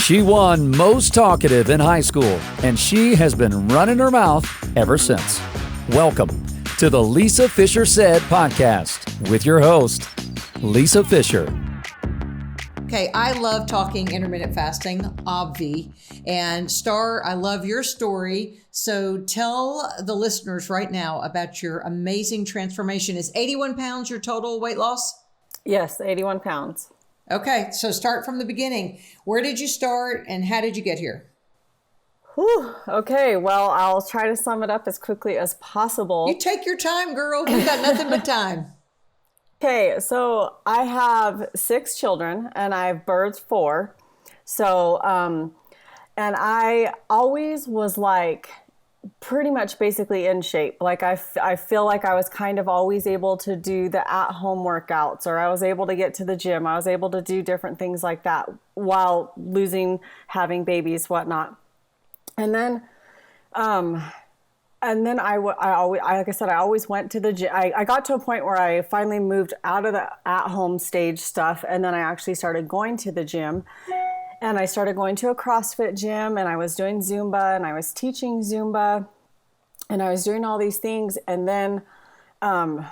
She won most talkative in high school, and she has been running her mouth ever since. Welcome to the Lisa Fisher Said podcast with your host, Lisa Fisher. Okay, I love talking intermittent fasting, obvi. And Star, I love your story. So tell the listeners right now about your amazing transformation. Is 81 pounds your total weight loss? Yes, 81 pounds. Okay, so start from the beginning. Where did you start and how did you get here? Whew, okay, well, I'll try to sum it up as quickly as possible. You take your time, girl. You got nothing but time. Okay, so I have 6 children and I've birthed 4. So, and I always was like pretty much basically in shape. Like I feel like I was kind of always able to do the at-home workouts, or I was able to get to the gym. I was able to do different things like that while having babies, whatnot. And then I always, like I said, I always went to the gym. I got to a point where I finally moved out of the at-home stage stuff, and then I actually started going to the gym. And I started going to a CrossFit gym, and I was doing Zumba, and I was teaching Zumba, and I was doing all these things. And then I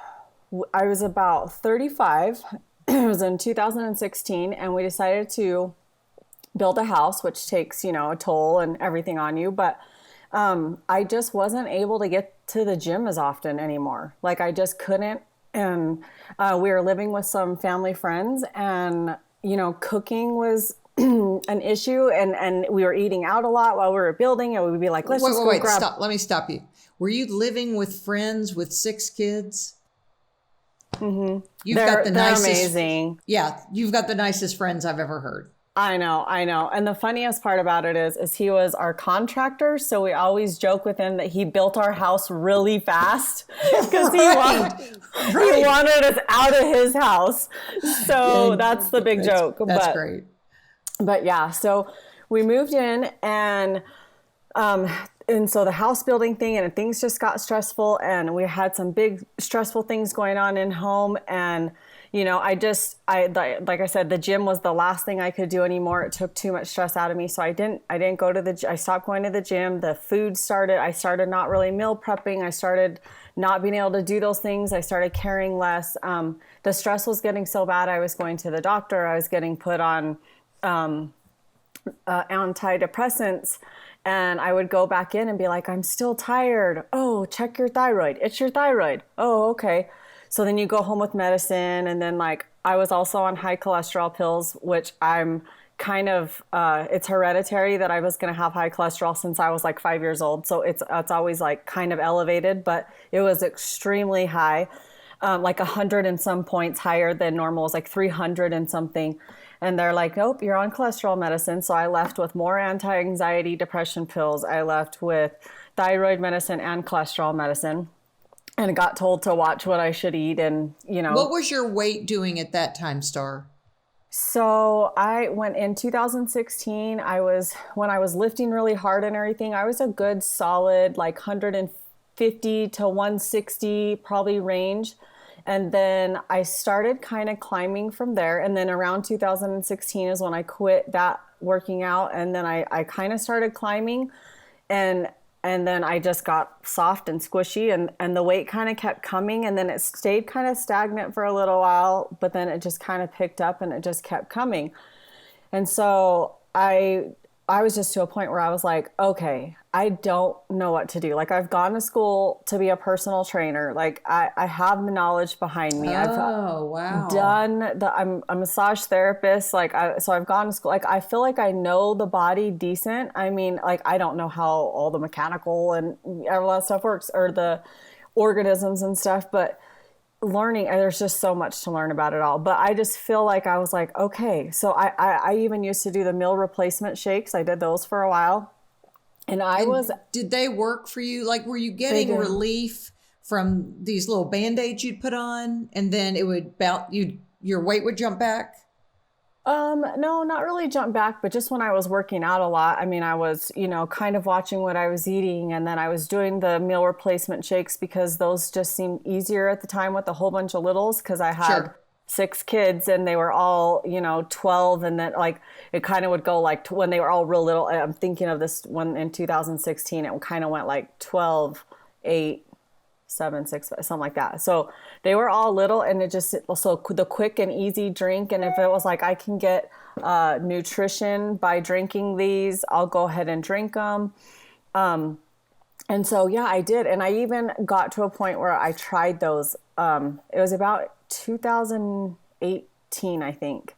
was about 35. It was in 2016, and we decided to build a house, which takes, a toll and everything on you. But I just wasn't able to get to the gym as often anymore. Like I just couldn't. And we were living with some family friends, and, cooking was an issue, and we were eating out a lot while we were building, and we'd be like, let's just go grab. Stop. Let me stop you. Were you living with friends with 6 kids? Mm-hmm. They're amazing. Yeah, you've got the nicest friends I've ever heard. I know. And the funniest part about it is he was our contractor. So we always joke with him that he built our house really fast because he wanted us out of his house. So that's the big joke. That's great. But yeah, so we moved in, and so the house building thing, and things just got stressful, and we had some big stressful things going on in home. And like I said, the gym was the last thing I could do anymore. It took too much stress out of me. So I didn't go to I stopped going to the gym. The food I started not really meal prepping. I started not being able to do those things. I started caring less. The stress was getting so bad. I was going to the doctor. I was getting put on antidepressants. And I would go back in and be like, I'm still tired. Oh, check your thyroid. It's your thyroid. Oh, okay. So then you go home with medicine. And then I was also on high cholesterol pills, which I'm kind of, it's hereditary that I was going to have high cholesterol since I was 5 years old. So it's always kind of elevated, but it was extremely high, 100 and some points higher than normal. It was 300 and something. And they're like, nope, you're on cholesterol medicine. So I left with more anti-anxiety depression pills. I left with thyroid medicine and cholesterol medicine, and got told to watch what I should eat. And, What was your weight doing at that time, Star? So I went in 2016, when I was lifting really hard and everything, I was a good solid 150 to 160 probably range. And then I started kind of climbing from there. And then around 2016 is when I quit that working out. And then I kind of started climbing, and then I just got soft and squishy, and the weight kind of kept coming, and then it stayed kind of stagnant for a little while, but then it just kind of picked up and it just kept coming. And so I was just to a point where I was like, okay, I don't know what to do. I've gone to school to be a personal trainer. I have the knowledge behind me. Wow. I'm a massage therapist. So I've gone to school. I feel like I know the body decent. I mean, I don't know how all the mechanical and all that stuff works, or the organisms and stuff, but learning, there's just so much to learn about it all. But I just feel like I was like, okay. So I even used to do the meal replacement shakes. I did those for a while. And did they work for you? Were you getting relief from these little Band-Aids you'd put on, and then it would your weight would jump back? No, not really jump back, but just when I was working out a lot, I mean, I was, kind of watching what I was eating, and then I was doing the meal replacement shakes because those just seemed easier at the time with a whole bunch of littles, because I had 6 kids, and they were all, 12. And then like, it kind of would go like when they were all real little. I'm thinking of this one in 2016, it kind of went like 12, 8, 7, 6, something like that. So they were all little, and it just, so the quick and easy drink. And if it was like, I can get nutrition by drinking these, I'll go ahead and drink them. And so, yeah, I did. And I even got to a point where I tried those. It was about 2018, I think.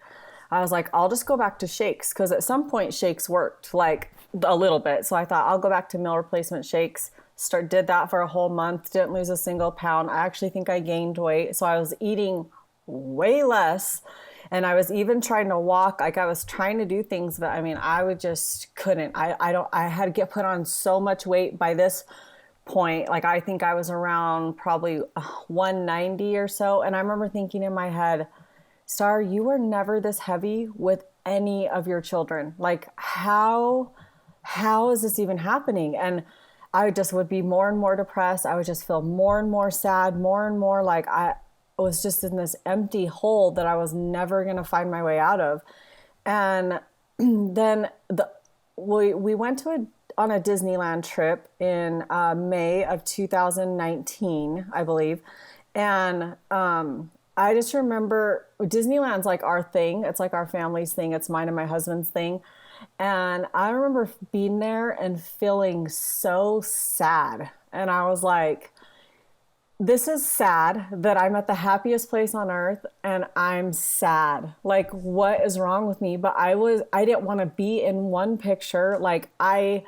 I was like, I'll just go back to shakes, because at some point shakes worked like a little bit. So I thought I'll go back to meal replacement shakes. Did that for a whole month. Didn't lose a single pound. I actually think I gained weight. So I was eating way less. And I was even trying to walk. Like, I was trying to do things, but I mean, I would just couldn't. I had to get put on so much weight by this point. Like, I think I was around probably 190 or so. And I remember thinking in my head, Star, you were never this heavy with any of your children. Like, how is this even happening? And I just would be more and more depressed. I would just feel more and more sad, more and more like I was just in this empty hole that I was never going to find my way out of. And then we went on a Disneyland trip in May of 2019, I believe. And I just remember Disneyland's like our thing. It's like our family's thing. It's mine and my husband's thing. And I remember being there and feeling so sad. And I was like, this is sad that I'm at the happiest place on earth and I'm sad. Like, what is wrong with me? But I didn't want to be in one picture. Like, I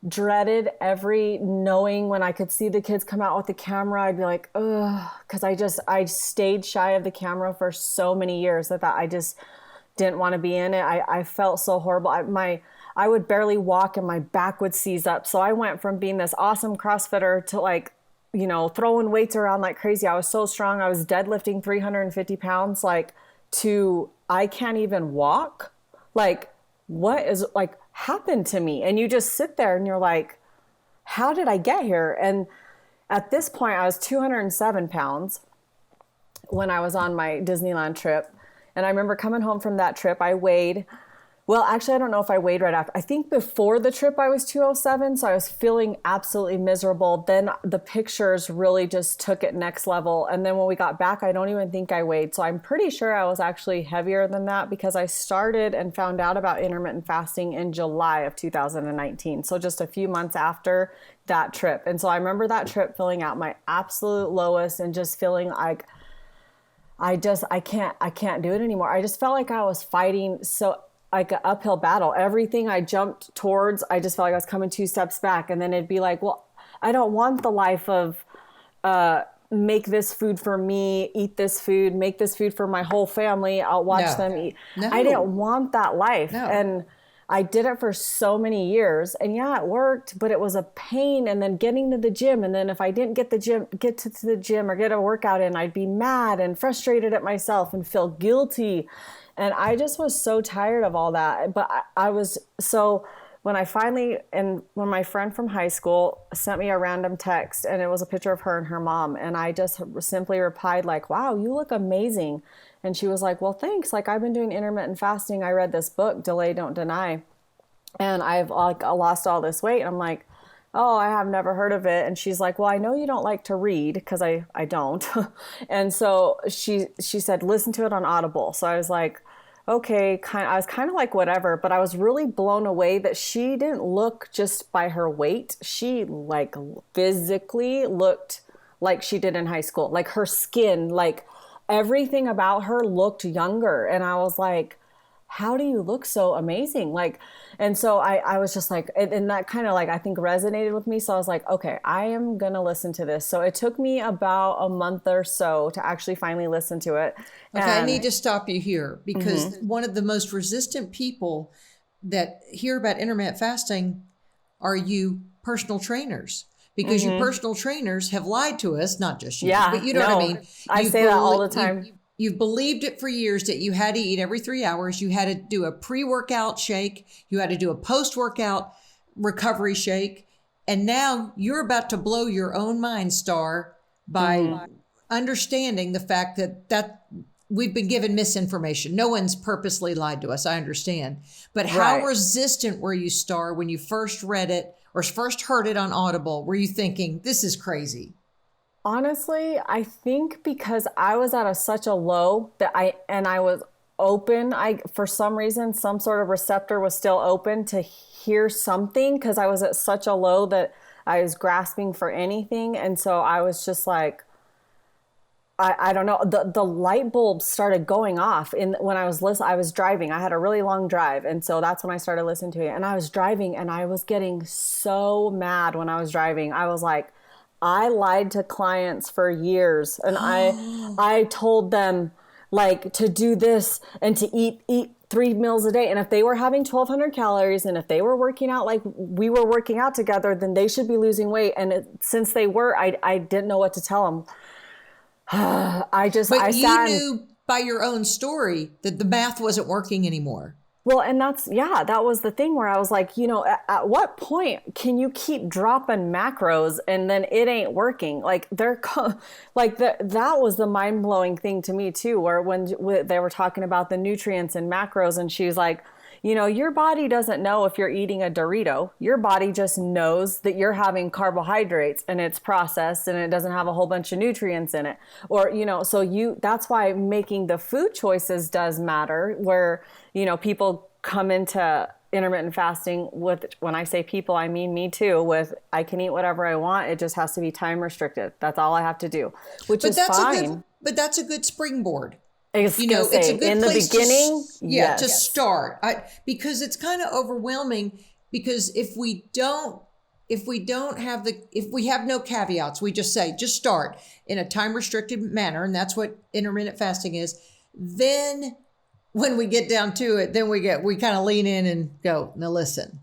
dreaded every knowing when I could see the kids come out with the camera, I'd be like, ugh, because I stayed shy of the camera for so many years that I just didn't want to be in it. I felt so horrible. I would barely walk and my back would seize up. So I went from being this awesome CrossFitter to like, throwing weights around like crazy. I was so strong. I was deadlifting 350 pounds, like, to, I can't even walk. Like, what is like happened to me? And you just sit there and you're like, how did I get here? And at this point I was 207 pounds when I was on my Disneyland trip. And I remember coming home from that trip, I weighed, well, actually, I don't know if I weighed right after. I think before the trip I was 207, so I was feeling absolutely miserable. Then the pictures really just took it next level. And then when we got back, I don't even think I weighed. So I'm pretty sure I was actually heavier than that because I started and found out about intermittent fasting in July of 2019. So just a few months after that trip. And so I remember that trip feeling at my absolute lowest and just feeling like I can't do it anymore. I just felt like I was fighting like an uphill battle. Everything I jumped towards, I just felt like I was coming 2 steps back. And then it'd be like, well, I don't want the life of make this food for me, eat this food, make this food for my whole family. I'll watch them eat. No. I didn't want that life. No. And I did it for so many years. And yeah, it worked, but it was a pain. And then getting to the gym. And then if I didn't get to the gym or get a workout in, I'd be mad and frustrated at myself and feel guilty. And I just was so tired of all that. But I was, so when when my friend from high school sent me a random text and it was a picture of her and her mom. And I just simply replied like, wow, you look amazing. And she was like, well, thanks. Like, I've been doing intermittent fasting. I read this book, Delay, Don't Deny. And I've like lost all this weight. And I'm like, oh, I have never heard of it. And she's like, well, I know you don't like to read, because I don't. And so she said, listen to it on Audible. So I was like, okay, I was kind of like, whatever, but I was really blown away that she didn't look just by her weight. She like physically looked like she did in high school, like her skin, like everything about her looked younger. And I was like, how do you look so amazing? Like, and so I was just like, and that kind of like, I think resonated with me. So I was like, okay, I am going to listen to this. So it took me about a month or so to actually finally listen to it. Okay, I need to stop you here because one of the most resistant people that hear about intermittent fasting are you personal trainers. Because you personal trainers have lied to us, not just you, but you know what I mean? I say that all the time. You've believed it for years that you had to eat every 3 hours. You had to do a pre-workout shake. You had to do a post-workout recovery shake. And now you're about to blow your own mind, Star, by understanding the fact that we've been given misinformation. No one's purposely lied to us. I understand. But how resistant were you, Star, when you first read it or first heard it on Audible? Were you thinking, this is crazy? Honestly, I think because I was at such a low that I was open. For some reason, some sort of receptor was still open to hear something, because I was at such a low that I was grasping for anything. And so I was just like, I don't know, the light bulb started going off when I was driving. I had a really long drive. And so that's when I started listening to it. And I was driving and I was getting so mad when I was driving. I was like, I lied to clients for years. And I told them like to do this and to eat 3 meals a day. And if they were having 1,200 calories and if they were working out like we were working out together, then they should be losing weight. And since they were, I didn't know what to tell them. But you knew by your own story that the math wasn't working anymore. Well, and that was the thing where I was like, at what point can you keep dropping macros and then it ain't working? Like that was the mind blowing thing to me too, where when they were talking about the nutrients and macros, and she's like, your body doesn't know if you're eating a Dorito. Your body just knows that you're having carbohydrates and it's processed and it doesn't have a whole bunch of nutrients in it. Or, that's why making the food choices does matter, where, people come into intermittent fasting with, when I say people, I mean me too, with I can eat whatever I want. It just has to be time restricted. That's all I have to do, which is fine. But that's a good springboard. It's a good in the beginning, to start. Because it's kind of overwhelming, because if we have no caveats, we just say, just start in a time restricted manner. And that's what intermittent fasting is. Then when we get down to it, then we kind of lean in and go, now listen,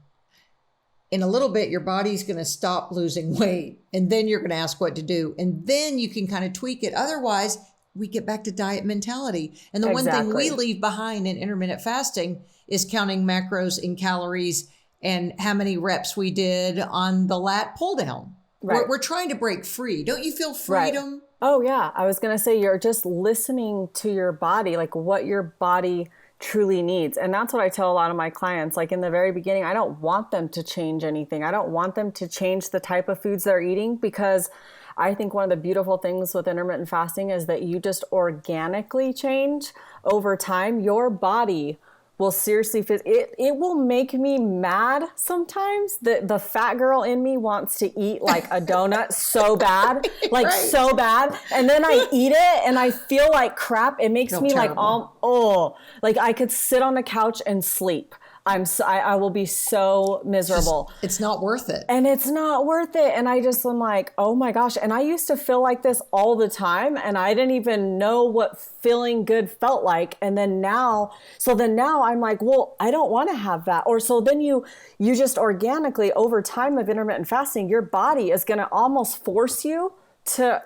in a little bit, your body's going to stop losing weight. And then you're going to ask what to do. And then you can kind of tweak it. Otherwise, we get back to diet mentality. And the one thing we leave behind in intermittent fasting is counting macros and calories and how many reps we did on the lat pull down. Right. We're trying to break free. Don't you feel freedom? Right. Oh yeah. I was going to say, you're just listening to your body, like what your body truly needs. And that's what I tell a lot of my clients. Like in the very beginning, I don't want them to change anything. I don't want them to change the type of foods they're eating, because I think one of the beautiful things with intermittent fasting is that you just organically change over time. Your body will seriously it will make me mad sometimes. The fat girl in me wants to eat like a donut so bad, like so bad. And then I eat it and I feel like crap. It makes me terrible. Like I could sit on the couch and sleep. I will be so miserable. It's not worth it. And it's not worth it. And I'm like, oh my gosh. And I used to feel like this all the time. And I didn't even know what feeling good felt like. And then now I'm like, well, I don't want to have that. Or so then you just organically over time of intermittent fasting, your body is going to almost force you to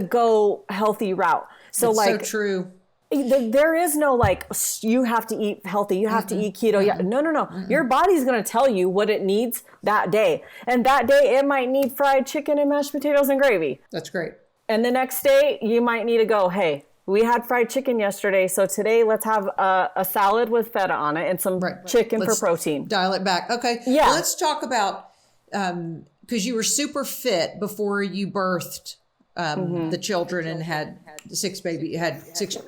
go healthy route. So it's so true. There is no like, you have to eat healthy, you have to eat keto. Yeah. No. Your body's going to tell you what it needs that day. And that day it might need fried chicken and mashed potatoes and gravy. That's great. And the next day you might need to go, hey, we had fried chicken yesterday, so today let's have a salad with feta on it and some chicken for protein. Dial it back. Okay. Yeah. Well, let's talk about, because you were super fit before you birthed the children and had 6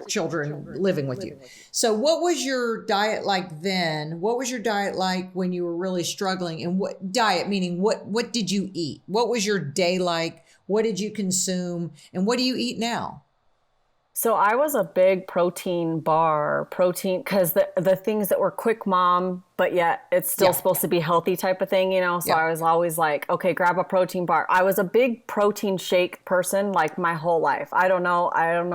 children living with you. So what was your diet like then? What was your diet like when you were really struggling? And what diet, meaning what did you eat? What was your day like? What did you consume? And what do you eat now? So I was a big protein, because the things that were quick mom, but yet it's still supposed to be healthy type of thing, So I was always like, okay, grab a protein bar. I was a big protein shake person like my whole life. I don't know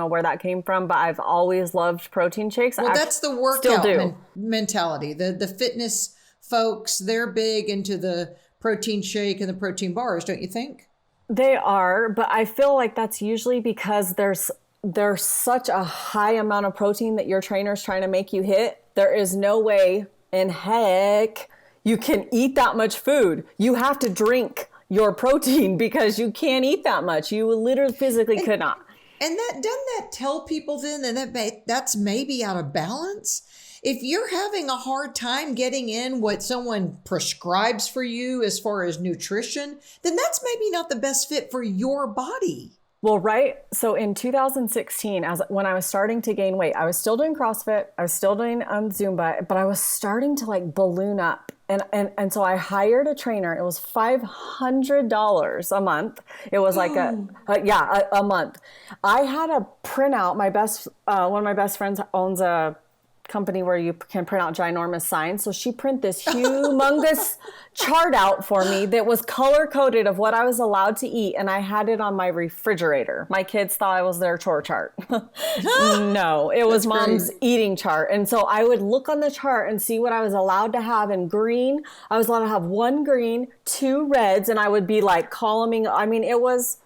where that came from, but I've always loved protein shakes. Well, that's the workout mentality. The fitness folks, they're big into the protein shake and the protein bars, don't you think? They are, but I feel like that's usually because there's such a high amount of protein that your trainer's trying to make you hit. There is no way in heck you can eat that much food. You have to drink your protein because you can't eat that much. You literally physically could not. And doesn't that tell people then that's maybe out of balance? If you're having a hard time getting in what someone prescribes for you as far as nutrition, then that's maybe not the best fit for your body. Well, right. So in 2016, when I was starting to gain weight, I was still doing CrossFit, I was still doing Zumba, but I was starting to like balloon up. And so I hired a trainer. It was $500 a month. It was like a month. I had a printout. One of my best friends owns a company where you can print out ginormous signs. So she printed this humongous chart out for me that was color coded of what I was allowed to eat. And I had it on my refrigerator. My kids thought it was their chore chart. No, it was Mom's eating chart. And so I would look on the chart and see what I was allowed to have in green. I was allowed to have 1 green, 2 reds, and I would be like columning. I mean, it was,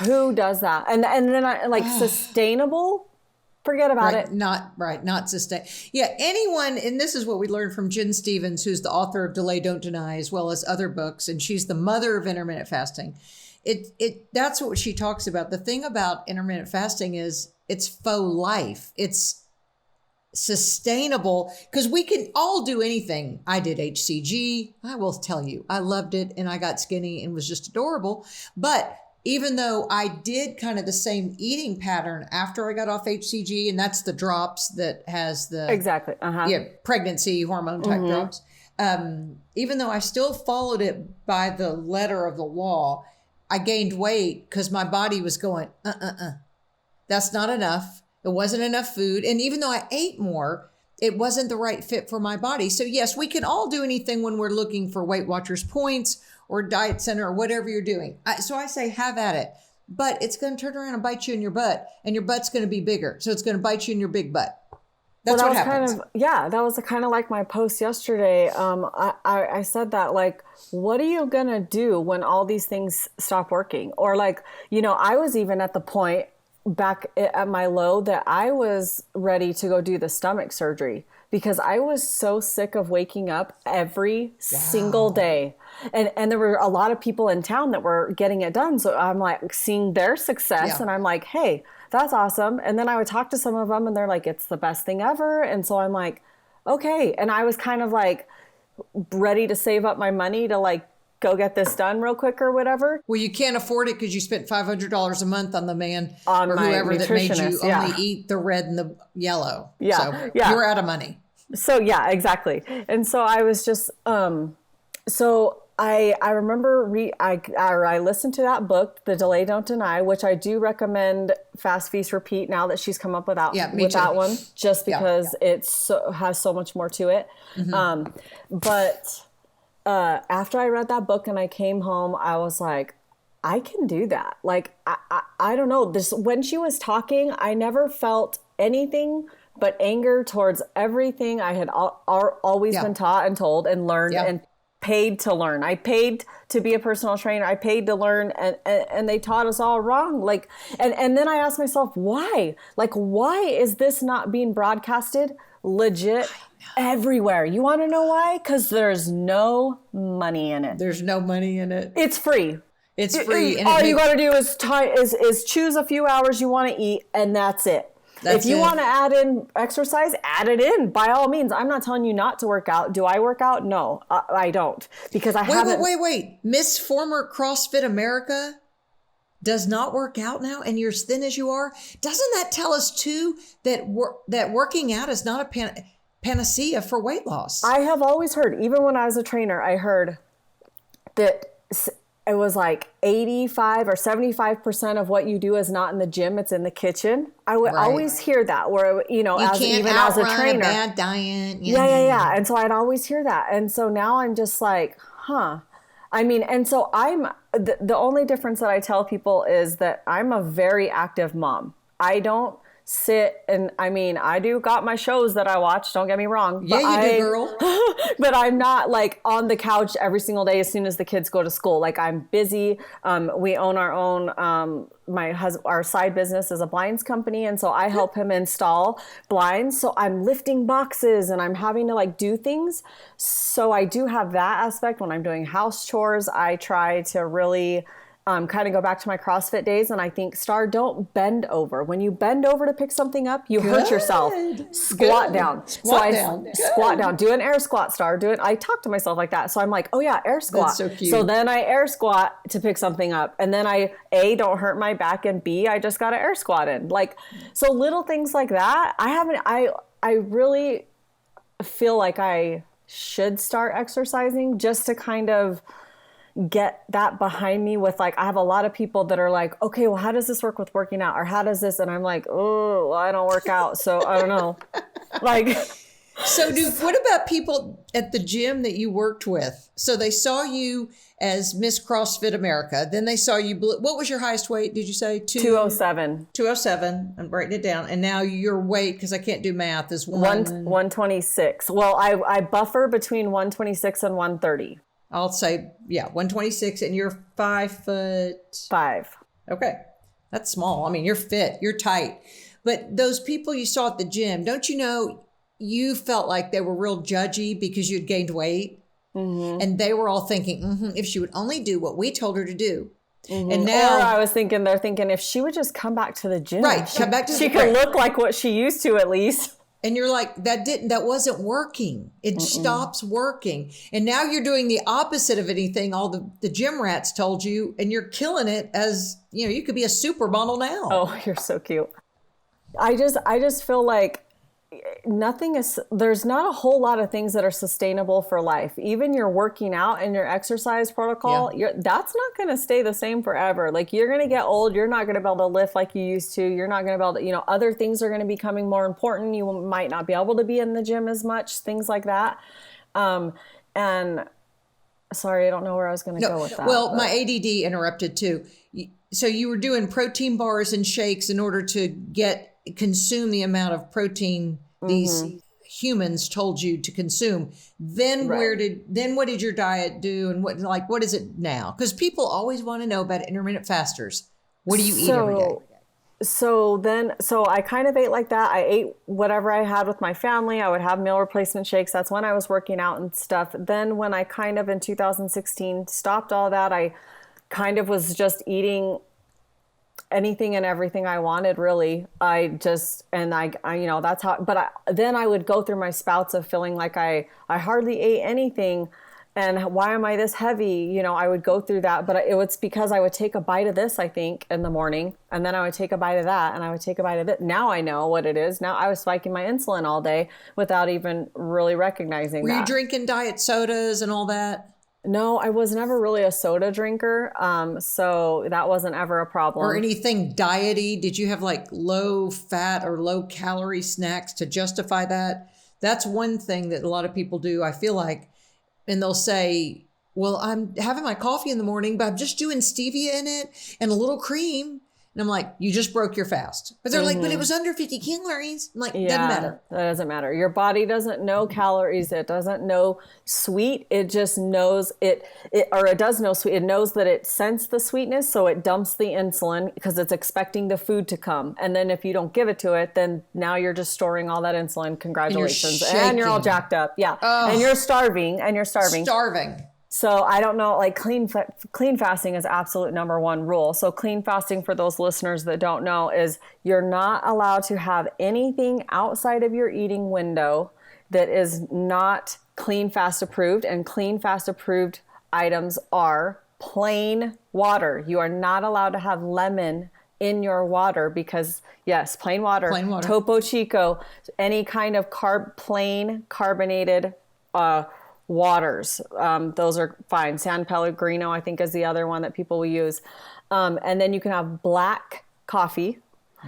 who does that? And then I like sustainable. Forget about it. Not sustain. Yeah, anyone, and this is what we learned from Jen Stevens, who's the author of Delay, Don't Deny, as well as other books, and she's the mother of intermittent fasting. That's what she talks about. The thing about intermittent fasting is it's faux life. It's sustainable because we can all do anything. I did HCG. I will tell you, I loved it, and I got skinny and was just adorable. But even though I did kind of the same eating pattern after I got off HCG, and that's the drops that has the pregnancy hormone type drops. Even though I still followed it by the letter of the law, I gained weight because my body was going, that's not enough. It wasn't enough food. And even though I ate more, it wasn't the right fit for my body. So yes, we can all do anything when we're looking for Weight Watchers points or Diet Center or whatever you're doing. So I say, have at it, but it's going to turn around and bite you in your butt, and your butt's going to be bigger. So it's going to bite you in your big butt. That's what happens. That was kind of like my post yesterday. I said that, like, what are you going to do when all these things stop working? Or like, I was even at the point back at my low that I was ready to go do the stomach surgery because I was so sick of waking up every single day. And there were a lot of people in town that were getting it done. So I'm like seeing their success and I'm like, hey, that's awesome. And then I would talk to some of them and they're like, it's the best thing ever. And so I'm like, okay. And I was kind of like ready to save up my money to like go get this done real quick or whatever. Well, you can't afford it because you spent $500 a month on the man or whoever that made you only eat the red and the yellow. So you're out of money. So yeah, exactly. And so I was just, I remember I listened to that book, The Delay, Don't Deny, which I do recommend Fast Feast Repeat now that she's come up with that one, just because it has so much more to it. But after I read that book and I came home, I was like, I can do that. Like, I don't know. When she was talking, I never felt anything but anger towards everything I had always been taught and told and learned and paid to learn. I paid to be a personal trainer. I paid to learn, and they taught us all wrong. Like, and then I asked myself, why? Like, why is this not being broadcasted legit everywhere? You want to know why? Because there's no money in it. There's no money in it. It's free. It's free. All you got to do is choose a few hours you want to eat, and that's it. If you want to add in exercise, add it in by all means. I'm not telling you not to work out. Do I work out? No, I don't, because I haven't. Wait. Miss Former CrossFit America does not work out now, and you're as thin as you are. Doesn't that tell us too that working out is not a panacea for weight loss? I have always heard, even when I was a trainer, I heard that it was like 85 or 75% of what you do is not in the gym, it's in the kitchen. I would always hear that, where, even as a trainer. A bad diet. Yeah. And so I'd always hear that. And so now I'm just like, and so I'm, the only difference that I tell people is that I'm a very active mom. I don't sit and I do got my shows that I watch, don't get me wrong. Yeah, you do, girl. But I'm not like on the couch every single day as soon as the kids go to school. Like, I'm busy. We own our own, our side business is a blinds company. And so I help him install blinds. So I'm lifting boxes and I'm having to like do things. So I do have that aspect. When I'm doing house chores, I try to really kind of go back to my CrossFit days. And I think, Star, don't bend over. When you bend over to pick something up, you hurt yourself. Squat down. Squat down. Squat down. Do an air squat, Star. Do it. I talk to myself like that. So I'm like, oh yeah, air squat. That's so cute. So then I air squat to pick something up. And then I, don't hurt my back, and B, I just got to air squat in. Like, so little things like that. I really feel like I should start exercising just to kind of get that behind me with, like, I have a lot of people that are like, okay, well, how does this work with working out? Or how does this? And I'm like, oh, well, I don't work out. So I don't know. Like, so what about people at the gym that you worked with? So they saw you as Miss CrossFit America. Then they saw you, what was your highest weight? Did you say 207? 207. I'm writing it down. And now your weight, because I can't do math, is 126. Well, I buffer between 126 and 130. I'll say, 126, and you're 5'5". Okay. That's small. I mean, you're fit, you're tight. But those people you saw at the gym, don't you know, you felt like they were real judgy because you'd gained weight. Mm-hmm. And they were all thinking, if she would only do what we told her to do. Mm-hmm. And now, or I was thinking, they're thinking, if she would just come back to the gym, come back to she could look like what she used to at least. And you're like, that wasn't working. It stops working. And now you're doing the opposite of anything all the gym rats told you, and you're killing it as, you could be a supermodel now. Oh, you're so cute. I just feel like there's not a whole lot of things that are sustainable for life. Even your working out and your exercise protocol, that's not going to stay the same forever. Like, you're going to get old. You're not going to be able to lift like you used to. You're not going to be able to, other things are going to be becoming more important. You might not be able to be in the gym as much, things like that. And sorry, I don't know where I was going to go with that. Well, my ADD interrupted too. So you were doing protein bars and shakes in order to consume the amount of protein these humans told you to consume. Then what did your diet do, and what is it now? Because people always want to know about intermittent fasters. What do you eat every day? So I kind of ate like that. I ate whatever I had with my family. I would have meal replacement shakes. That's when I was working out and stuff. Then when I kind of in 2016 stopped all that, I kind of was just eating anything and everything I wanted, really. I that's how, but then I would go through my spouts of feeling like I hardly ate anything. And why am I this heavy? I would go through that, but it was because I would take a bite of this, I think, in the morning. And then I would take a bite of that, and I would take a bite of it. Now I know what it is. Now I was spiking my insulin all day without even really recognizing that. Were you drinking diet sodas and all that? No, I was never really a soda drinker, so that wasn't ever a problem. Or anything diety? Did you have like low fat or low calorie snacks to justify that? That's one thing that a lot of people do, I feel like, and they'll say, well, I'm having my coffee in the morning, but I'm just doing stevia in it and a little cream. And I'm like, you just broke your fast. But they're like, but it was under 50 calories. I'm like, doesn't matter. That doesn't matter. Your body doesn't know calories. It doesn't know sweet. It just knows it does know sweet. It knows that it sensed the sweetness, so it dumps the insulin because it's expecting the food to come. And then if you don't give it to it, then now you're just storing all that insulin. Congratulations. And you're all jacked up. Yeah. Oh. And you're starving. Starving. So I don't know, like clean fasting is absolute number one rule. So clean fasting, for those listeners that don't know, is you're not allowed to have anything outside of your eating window that is not clean fast approved. And clean fast approved items are plain water. You are not allowed to have lemon in your water because, yes, plain water. Topo Chico, any kind of plain carbonated waters. Those are fine. San Pellegrino, I think, is the other one that people will use. And then you can have black coffee.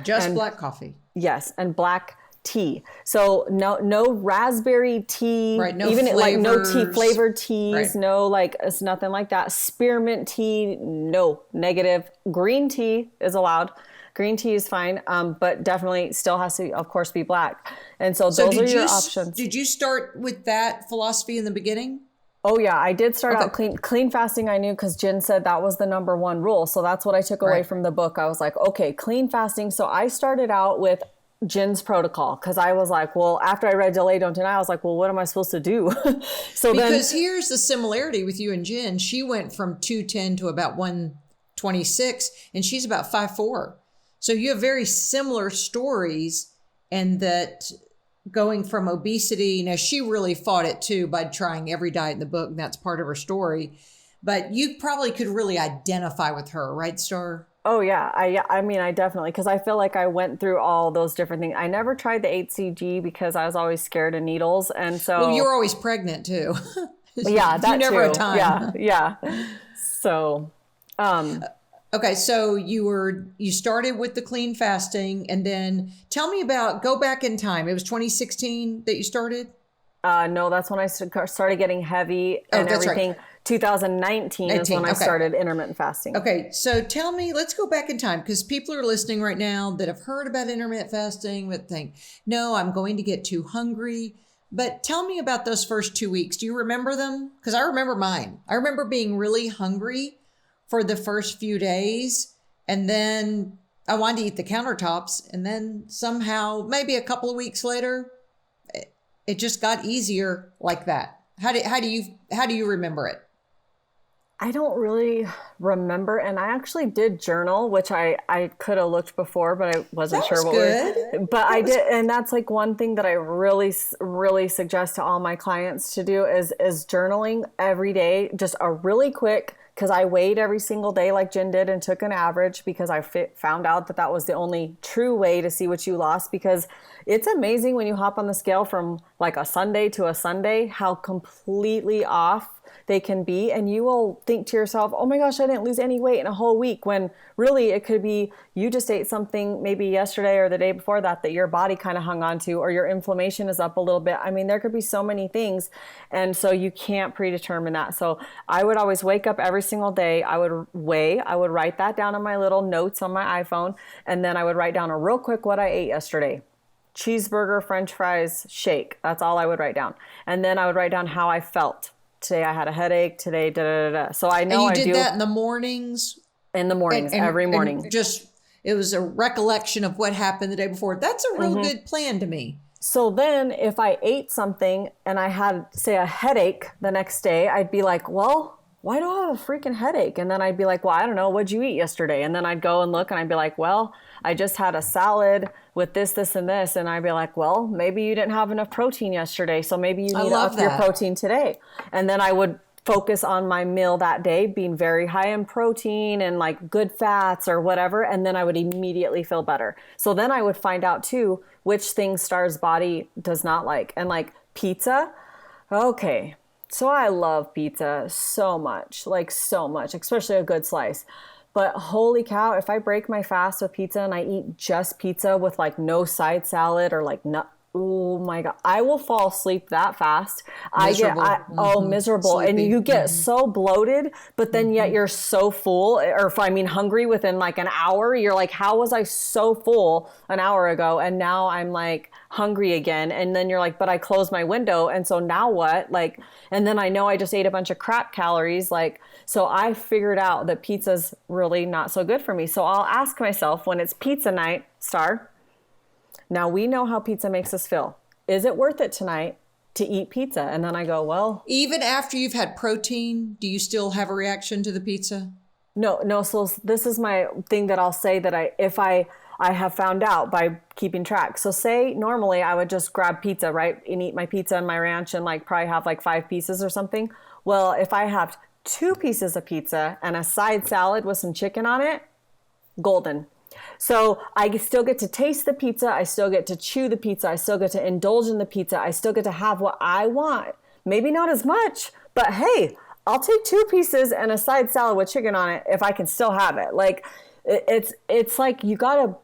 Black coffee. Yes. And black tea. So no raspberry tea, right? No even flavors. Like no tea, flavored teas, right. No, like it's nothing like that. Spearmint tea, no, negative. Green tea is allowed. Green tea is fine, but definitely still has to, of course, be black. And so those are your options. Did you start with that philosophy in the beginning? Oh, yeah. I did start out clean fasting. I knew because Jen said that was the number one rule. So that's what I took away from the book. I was like, okay, clean fasting. So I started out with Jen's protocol because I was like, well, after I read Delay Don't Deny, I was like, well, what am I supposed to do? Because here's the similarity with you and Jen. She went from 210 to about 1 26 and she's about 5'4". So you have very similar stories, and that going from obesity, now she really fought it too by trying every diet in the book, and that's part of her story. But you probably could really identify with her, right, Star? Oh yeah, I mean, I definitely, because I feel like I went through all those different things. I never tried the HCG because I was always scared of needles, and so. Well, you were always pregnant too. Yeah, that you never too. had time. Yeah. So, okay, so you started with the clean fasting, and then tell me about, go back in time. It was 2016 that you started? No, that's when I started getting heavy and everything. Right. 2019 is when I started intermittent fasting. Okay, so tell me, let's go back in time, because people are listening right now that have heard about intermittent fasting but think, no, I'm going to get too hungry. But tell me about those first 2 weeks. Do you remember them? Because I remember mine. I remember being really hungry for the first few days, and then I wanted to eat the countertops, and then somehow, maybe a couple of weeks later, it just got easier like that. How do you remember it? I don't really remember, and I actually did journal, which I could have looked before, but I wasn't sure what good. But I did, and that's like one thing that I really suggest to all my clients to do is journaling every day, just a really quick. Because I weighed every single day like Jen did and took an average, because I found out that was the only true way to see what you lost. Because it's amazing when you hop on the scale from like a Sunday to a Sunday, how completely off they can be. And you will think to yourself, oh my gosh, I didn't lose any weight in a whole week. When really it could be you just ate something maybe yesterday or the day before that your body kind of hung on to, or your inflammation is up a little bit. I mean, there could be so many things. And so you can't predetermine that. So I would always wake up every single day. I would weigh, I would write that down on my little notes on my iPhone. And then I would write down a real quick what I ate yesterday. Cheeseburger, French fries, shake. That's all I would write down. And then I would write down how I felt. Today I had a headache. Today, da. So I know I do. And you did that in the mornings? In the mornings, every morning. And just, it was a recollection of what happened the day before. That's a real good plan to me. So then if I ate something and I had, say, a headache the next day, I'd be like, well, why do I have a freaking headache? And then I'd be like, well, I don't know. What'd you eat yesterday? And then I'd go and look and I'd be like, well, I just had a salad with this, and this. And I'd be like, well, maybe you didn't have enough protein yesterday. So maybe you need to up your protein today. And then I would focus on my meal that day being very high in protein and like good fats or whatever. And then I would immediately feel better. So then I would find out too, which things Star's body does not like. And like pizza. Okay. So I love pizza so much, especially a good slice. But holy cow, if I break my fast with pizza and I eat just pizza with like no side salad or like oh my God, I will fall asleep that fast. Miserable. Sleepy. And you get so bloated, but then yet you're so full, or hungry within like an hour. You're like, how was I so full an hour ago? And now I'm like hungry again. And then you're like, but I closed my window. And so now what? Like, and then I know I just ate a bunch of crap calories. Like, so I figured out that pizza's really not so good for me. So I'll ask myself when it's pizza night, Star, now we know how pizza makes us feel. Is it worth it tonight to eat pizza? And then I go, well. Even after you've had protein, do you still have a reaction to the pizza? No. So this is my thing that I'll say that I have found out by keeping track. So say normally I would just grab pizza, right? And eat my pizza and my ranch and like probably have like 5 pieces or something. Well, if I have 2 pieces of pizza and a side salad with some chicken on it, golden. So I still get to taste the pizza. I still get to chew the pizza. I still get to indulge in the pizza. I still get to have what I want. Maybe not as much, but hey, I'll take 2 pieces and a side salad with chicken on it if I can still have it. Like it's like you gotta,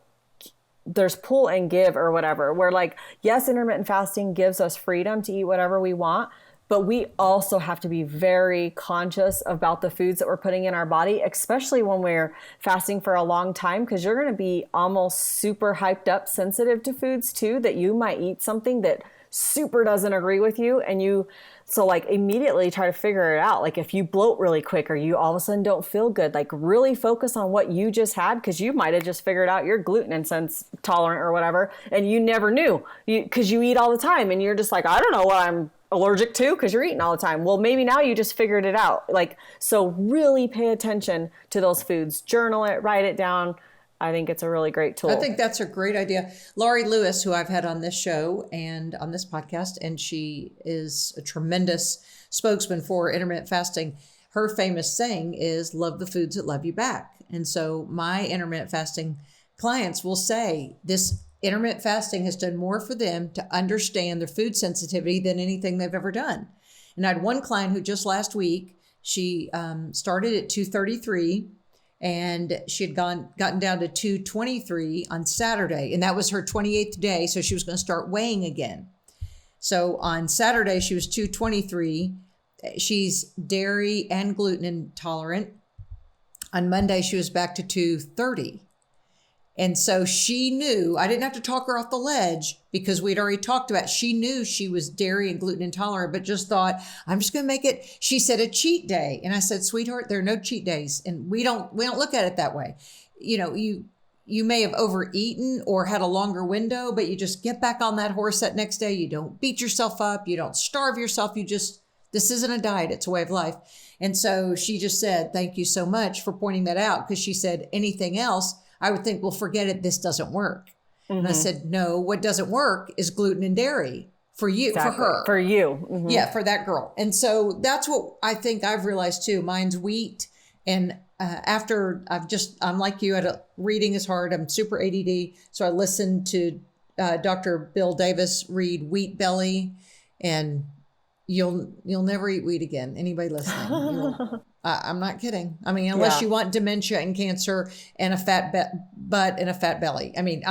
there's pull and give or whatever, where like, yes, intermittent fasting gives us freedom to eat whatever we want, but we also have to be very conscious about the foods that we're putting in our body, especially when we're fasting for a long time, because you're going to be almost super hyped up, sensitive to foods too, that you might eat something that super doesn't agree with you. And so like immediately try to figure it out. Like if you bloat really quick or you all of a sudden don't feel good, like really focus on what you just had, because you might have just figured out you're gluten intolerant or whatever, and you never knew because you eat all the time and you're just like, I don't know what I'm allergic to because you're eating all the time. Well, maybe now you just figured it out. Like, so really pay attention to those foods, journal it, write it down. I think it's a really great tool. I think that's a great idea. Laurie Lewis, who I've had on this show and on this podcast, and she is a tremendous spokesman for intermittent fasting. Her famous saying is, love the foods that love you back. And so my intermittent fasting clients will say this intermittent fasting has done more for them to understand their food sensitivity than anything they've ever done. And I had one client who just last week, she started at 233 and she had gotten down to 223 on Saturday. And that was her 28th day. So she was going to start weighing again. So on Saturday, she was 223. She's dairy and gluten intolerant. On Monday, she was back to 230. And so she knew, I didn't have to talk her off the ledge because we'd already talked about, she knew she was dairy and gluten intolerant, but just thought, I'm just going to make it, she said, a cheat day. And I said, sweetheart, there are no cheat days. And we don't look at it that way. You know, you may have overeaten or had a longer window, but you just get back on that horse that next day. You don't beat yourself up. You don't starve yourself. This isn't a diet. It's a way of life. And so she just said, thank you so much for pointing that out. Because she said, anything else, I would think, well, forget it. This doesn't work. Mm-hmm. And I said, no, what doesn't work is gluten and dairy for you, exactly. For her. For you. Mm-hmm. Yeah, for that girl. And so that's what I think I've realized too. Mine's wheat. And after I'm like you, reading is hard. I'm super ADD. So I listened to Dr. Bill Davis read Wheat Belly, and you'll never eat wheat again. Anybody listening? I'm not kidding. I mean, unless you want dementia and cancer and a fat butt and a fat belly. I mean,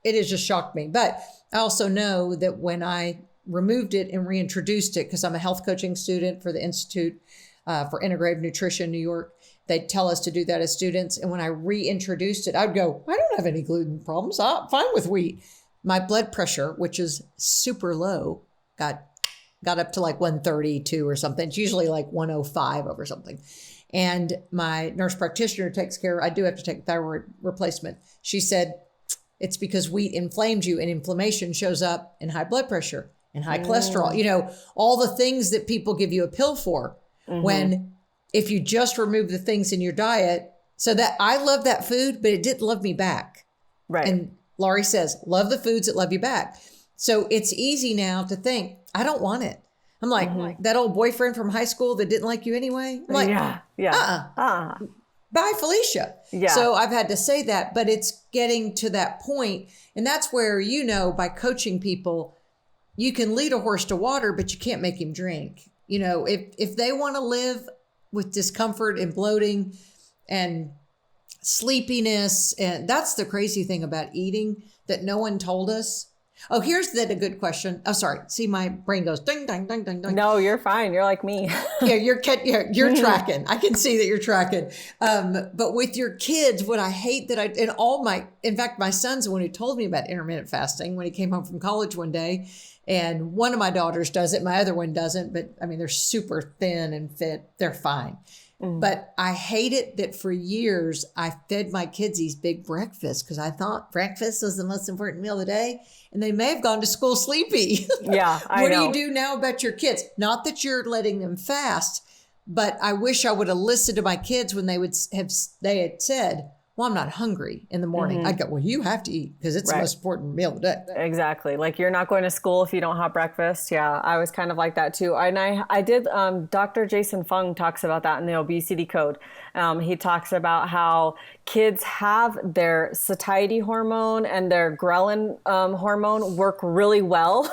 it has just shocked me. But I also know that when I removed it and reintroduced it, because I'm a health coaching student for the Institute for Integrative Nutrition, New York, they tell us to do that as students. And when I reintroduced it, I'd go, I don't have any gluten problems. I'm fine with wheat. My blood pressure, which is super low, got up to like 132 or something. It's usually like 105 over something. And my nurse practitioner takes care, I do have to take thyroid replacement. She said, it's because wheat inflames you, and inflammation shows up in high blood pressure and high cholesterol. You know, all the things that people give you a pill for. Mm-hmm. When if you just remove the things in your diet, so that I love that food, but it didn't love me back. Right. And Laurie says, love the foods that love you back. So it's easy now to think, I don't want it. I'm like, that old boyfriend from high school that didn't like you anyway. I'm like, bye, Felicia. Yeah. So I've had to say that, but it's getting to that point. And that's where, you know, by coaching people, you can lead a horse to water, but you can't make him drink. You know, if they want to live with discomfort and bloating and sleepiness, and that's the crazy thing about eating that no one told us. Oh, here's a good question. Oh, sorry. See, my brain goes ding, ding, ding, ding, ding. No, you're fine. You're like me. Yeah, you're tracking. I can see that you're tracking. But with your kids, what I hate that in fact, my son's the one who told me about intermittent fasting when he came home from college one day. And one of my daughters does it. My other one doesn't. But I mean, they're super thin and fit. They're fine. Mm. But I hate it that for years I fed my kids these big breakfasts because I thought breakfast was the most important meal of the day. And they may have gone to school sleepy. Yeah, I know. What do you do now about your kids? Not that you're letting them fast, but I wish I would have listened to my kids when they had said, well, I'm not hungry in the morning. Mm-hmm. I'd go, well, you have to eat because it's the most important meal of the day. Exactly. Like you're not going to school if you don't have breakfast. Yeah, I was kind of like that too. And I did, Dr. Jason Fung talks about that in the obesity code. He talks about how kids have their satiety hormone and their ghrelin hormone work really well.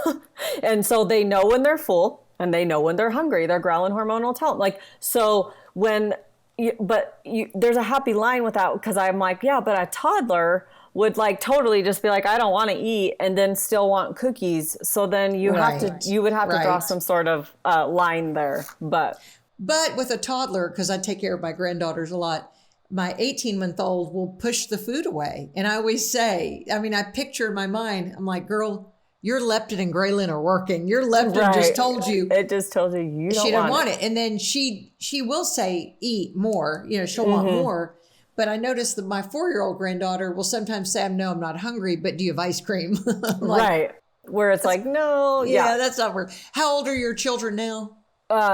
And so they know when they're full and they know when they're hungry. Their ghrelin hormone will tell them. Like, so when... there's a happy line with that because I'm like, yeah, but a toddler would like totally just be like, I don't want to eat and then still want cookies. So then you would have to draw some sort of line there. But with a toddler, because I take care of my granddaughters a lot, my 18-month-old will push the food away. And I always say, I mean, I picture in my mind, I'm like, girl, your leptin and ghrelin are working. Your leptin just told you. It just told you she don't want it. And then she will say, eat more. You know, she'll want more. But I noticed that my 4-year-old granddaughter will sometimes say, no, I'm not hungry, but do you have ice cream? Right. where it's like, no, yeah, that's not work. How old are your children now?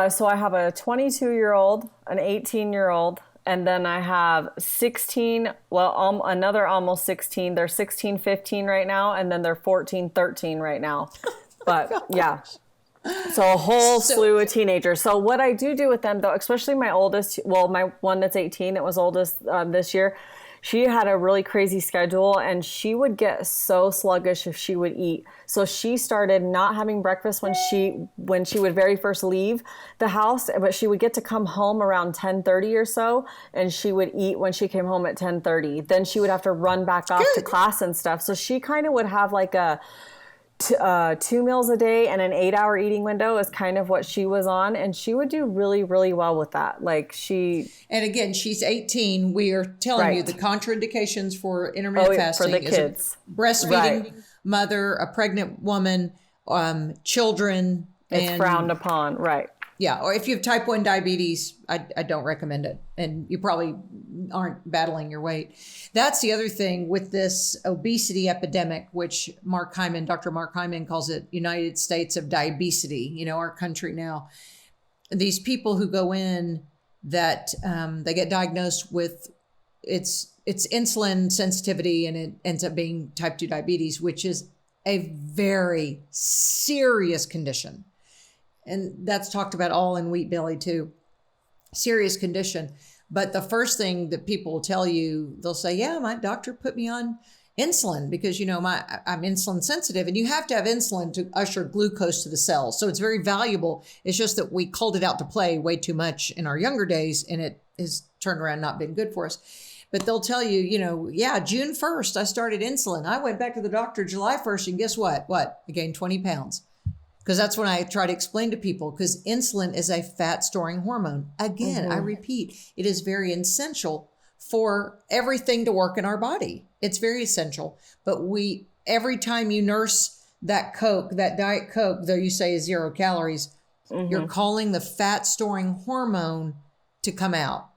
So I have a 22-year-old, an 18-year-old, and then I have 16, another almost 16. They're 16, 15 right now, and then they're 14, 13 right now. But yeah. So a whole slew of teenagers. So what I do with them, though, especially my oldest, my one that's 18 that was oldest this year, she had a really crazy schedule and she would get so sluggish if she would eat. So she started not having breakfast when she would very first leave the house, but she would get to come home around 10:30 or so, and she would eat when she came home at 10:30. Then she would have to run back off to class and stuff. So she kind of would have like a 2 meals a day and an 8-hour eating window is kind of what she was on. And she would do really, really well with that. And again, she's 18. We are telling you the contraindications for intermittent fasting for the kids. Is breastfeeding, mother, a pregnant woman, children. It's frowned upon. Right. Yeah. Or if you have type 1 diabetes, I don't recommend it. And you probably aren't battling your weight. That's the other thing with this obesity epidemic, which Dr. Mark Hyman calls it United States of Diabesity, our country now. These people who go in that they get diagnosed with it's insulin sensitivity and it ends up being type 2 diabetes, which is a very serious condition. And that's talked about all in Wheat Belly too. Serious condition. But the first thing that people will tell you, they'll say, yeah, my doctor put me on insulin because, I'm insulin sensitive, and you have to have insulin to usher glucose to the cells. So it's very valuable. It's just that we culled it out to play way too much in our younger days, and it has turned around not been good for us. But they'll tell you, June 1st, I started insulin. I went back to the doctor July 1st, and guess what? I gained 20 pounds. Because that's when I try to explain to people, because insulin is a fat storing hormone. Again, I repeat, it is very essential for everything to work in our body. It's very essential. But every time you nurse that Coke, that Diet Coke, though you say is 0 calories, you're calling the fat storing hormone to come out.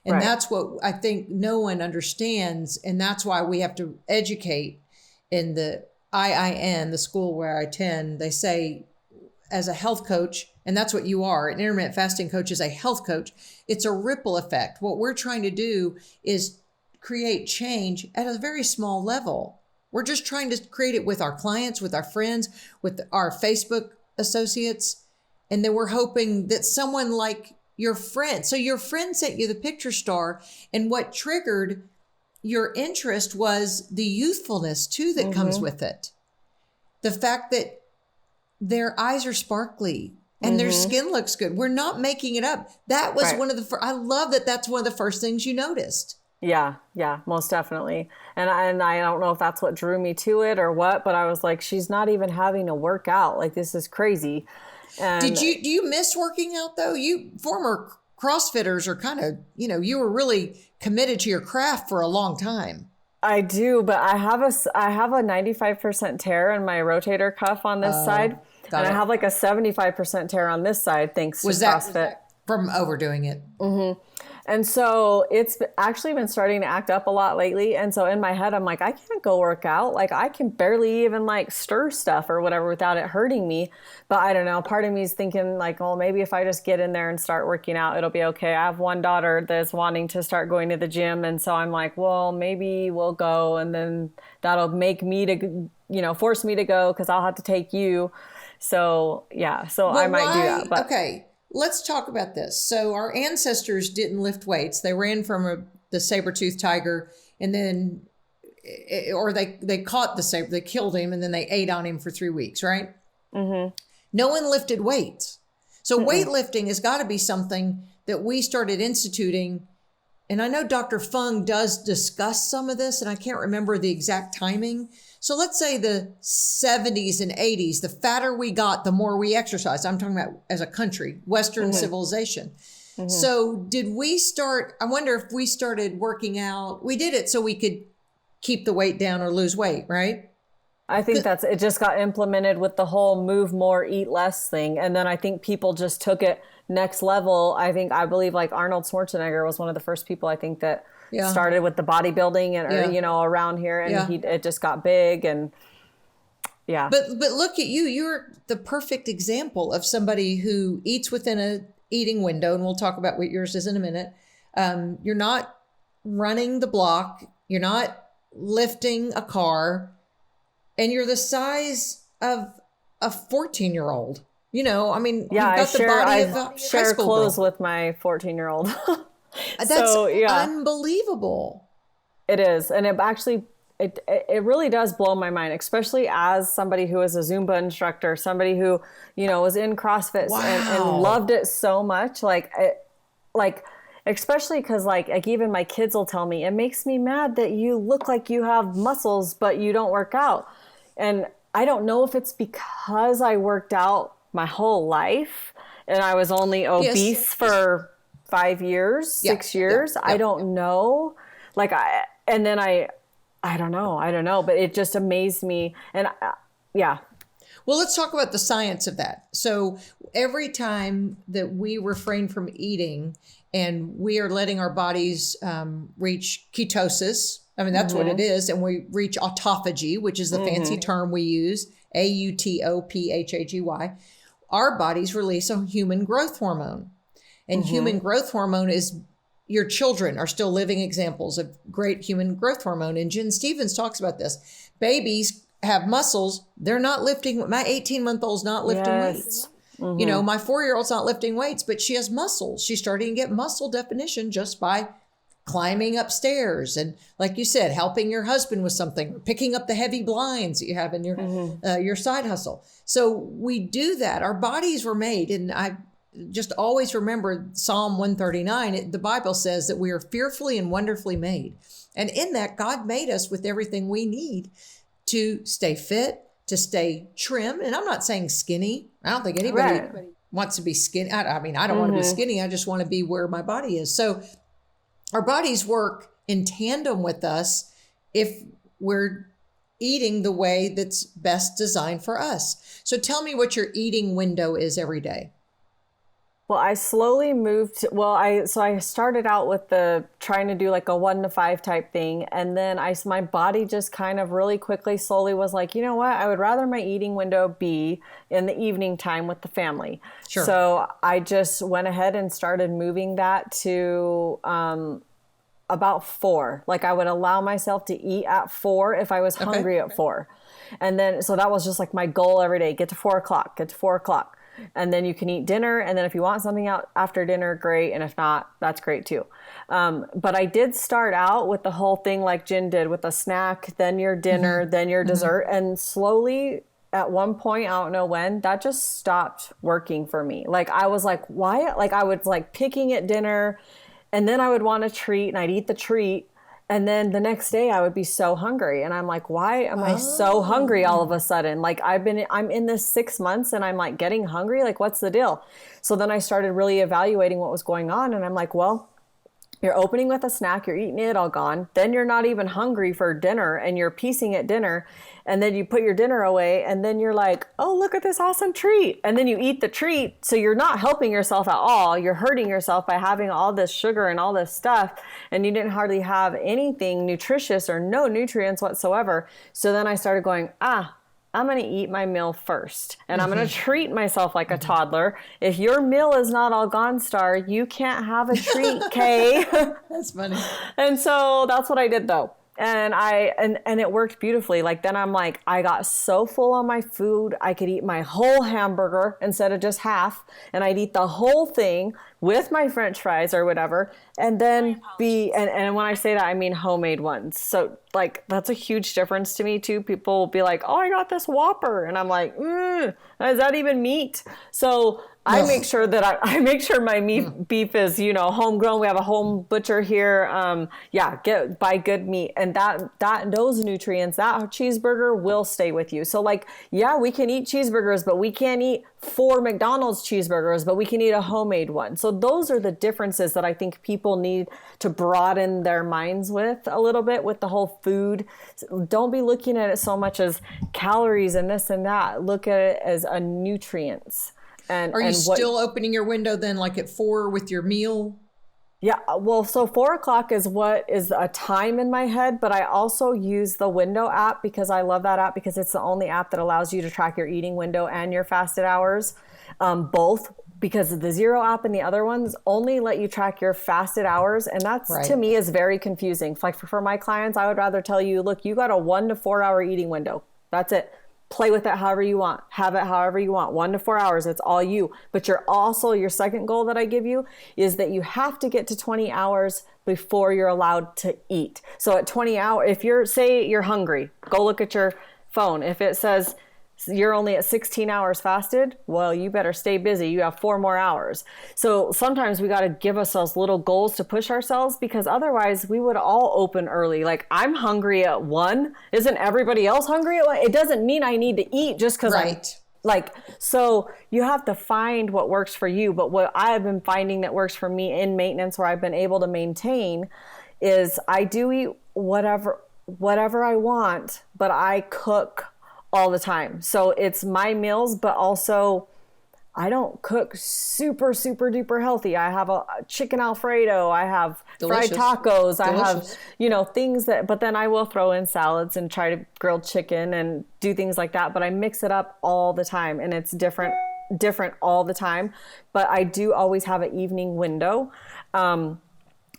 And that's what I think no one understands. And that's why we have to educate in the IIN, the school where I attend. They say, as a health coach, and that's what you are, an intermittent fasting coach is a health coach. It's a ripple effect. What we're trying to do is create change at a very small level. We're just trying to create it with our clients, with our friends, with our Facebook associates. And then we're hoping that someone like your friend, so your friend sent you the picture star, and what triggered your interest was the youthfulness too that comes with it. The fact that their eyes are sparkly and their skin looks good. We're not making it up. That was one of the I love that that's one of the first things you noticed. Yeah, most definitely. And I don't know if that's what drew me to it or what, but I was like, she's not even having to work out. Like, this is crazy. And do you miss working out though? You former CrossFitters are kind of, you were really committed to your craft for a long time. I do, but I have a 95% tear in my rotator cuff on this side. And I have like a 75% tear on this side, thanks to CrossFit. Was that from overdoing it? And so it's actually been starting to act up a lot lately. And so in my head, I'm like, I can't go work out. Like, I can barely even like stir stuff or whatever without it hurting me. But I don't know. Part of me is thinking like, well, maybe if I just get in there and start working out, it'll be okay. I have one daughter that's wanting to start going to the gym. And so I'm like, well, maybe we'll go. And then that'll make me to, force me to go because I'll have to take you. So, yeah. So I might do that. But okay. Let's talk about this. So our ancestors didn't lift weights. They ran from the saber-toothed tiger, and then, or they caught the saber, they killed him, and then they ate on him for 3 weeks, right? No one lifted weights. So weightlifting has got to be something that we started instituting. And I know Dr. Fung does discuss some of this, and I can't remember the exact timing. So let's say the 70s and 80s, the fatter we got, the more we exercised. I'm talking about as a country, Western civilization. So did we start, I wonder if we started working out, we did it so we could keep the weight down or lose weight, right? I think it just got implemented with the whole move more, eat less thing. And then I think people just took it next level. I believe like Arnold Schwarzenegger was one of the first people I think that started with the bodybuilding and, around here, and it just got big. And Yeah. But look at you. You're the perfect example of somebody who eats within a eating window, and we'll talk about what yours is in a minute. You're not running the block. You're not lifting a car, and you're the size of a 14-year-old. You know, I mean, Yeah, you've got the body of a high share school clothes girl. with my 14-year-old. That's unbelievable. It is. And it actually, it really does blow my mind, especially as somebody who is a Zumba instructor, somebody who, you know, was in CrossFit and loved it so much. Especially because like even my kids will tell me, it makes me mad that you look like you have muscles, but you don't work out. And I don't know if it's because I worked out my whole life and I was only obese for 5 years, 6 years. I don't know. I don't know, but it just amazed me. And Well, let's talk about the science of that. So every time that we refrain from eating and we are letting our bodies reach ketosis, I mean, that's what it is. And we reach autophagy, which is the fancy term we use, AUTOPHAGY. Our bodies release a human growth hormone. And human growth hormone is, your children are still living examples of great human growth hormone. And Jen Stevens talks about this. Babies have muscles. They're not lifting. My 18-month-old's not lifting weights. You know, my 4-year-old's not lifting weights, but she has muscles. She's starting to get muscle definition just by climbing upstairs. And like you said, helping your husband with something, picking up the heavy blinds that you have in your side hustle. So we do that. Our bodies were made. And I just always remember Psalm 139. The Bible says that we are fearfully and wonderfully made. And in that, God made us with everything we need to stay fit, to stay trim. And I'm not saying skinny. I don't think anybody wants to be skinny. I mean, I don't want to be skinny. I just want to be where my body is. So our bodies work in tandem with us if we're eating the way that's best designed for us. So tell me what your eating window is every day. Well, I slowly moved. I started out with trying to do like a 1 to 5 type thing. And then my body just kind of really quickly, slowly was like, you know what? I would rather my eating window be in the evening time with the family. Sure. So I just went ahead and started moving that to, about 4. Like I would allow myself to eat at 4 if I was hungry at 4. And then, so that was just like my goal every day, get to 4 o'clock. And then you can eat dinner. And then if you want something out after dinner, great. And if not, that's great too. But I did start out with the whole thing like Jen did, with a snack, then your dinner, then your dessert. And slowly at one point, I don't know when, that just stopped working for me. Like I was like, why? Like I was like picking at dinner and then I would want a treat and I'd eat the treat. And then the next day I would be so hungry. And I'm like, why am I so hungry all of a sudden? Like I'm in this 6 months and I'm like getting hungry. Like, what's the deal? So then I started really evaluating what was going on. And I'm like, well, you're opening with a snack, you're eating it all gone. Then you're not even hungry for dinner and you're piecing at dinner. And then you put your dinner away and then you're like, oh, look at this awesome treat. And then you eat the treat. So you're not helping yourself at all. You're hurting yourself by having all this sugar and all this stuff. And you didn't hardly have anything nutritious or no nutrients whatsoever. So then I started going, I'm going to eat my meal first and I'm going to treat myself like a toddler. If your meal is not all Gone Star, you can't have a treat, Kay. That's funny. And so that's what I did though. And it worked beautifully. Like then I'm like, I got so full on my food. I could eat my whole hamburger instead of just half. And I'd eat the whole thing with my French fries or whatever. And then and when I say that, I mean homemade ones. So like, that's a huge difference to me too. People will be like, oh, I got this Whopper. And I'm like, is that even meat? So I make sure that I make sure my beef is, homegrown. We have a home butcher here. Buy good meat. And those nutrients, that cheeseburger will stay with you. So like, we can eat cheeseburgers, but we can't eat 4 McDonald's cheeseburgers, but we can eat a homemade one. So those are the differences that I think people need to broaden their minds with a little bit with the whole food. Don't be looking at it so much as calories and this and that. Look at it as a nutrients. Are you still opening your window then like at 4 with your meal? Yeah, well, so 4 o'clock is what is a time in my head, but I also use the window app because I love that app because it's the only app that allows you to track your eating window and your fasted hours, both, because the Zero app and the other ones only let you track your fasted hours. And that's to me is very confusing. Like for my clients, I would rather tell you, look, you got a 1 to 4 hour eating window. That's it. Play with it however you want. Have it however you want. 1 to 4 hours. It's all you. But your second goal that I give you is that you have to get to 20 hours before you're allowed to eat. So at 20 hours, if you're hungry, go look at your phone. If it says you're only at 16 hours fasted, well, you better stay busy. You have 4 more hours. So sometimes we got to give ourselves little goals to push ourselves, because otherwise we would all open early. Like, I'm hungry at 1. Isn't everybody else hungry at 1? It doesn't mean I need to eat just because so you have to find what works for you. But what I have been finding that works for me in maintenance, where I've been able to maintain, is I do eat whatever I want, but I cook all the time. So it's my meals, but also I don't cook super, super duper healthy. I have a chicken Alfredo. I have fried tacos. I have, things but then I will throw in salads and try to grill chicken and do things like that. But I mix it up all the time, and it's different all the time. But I do always have an evening window.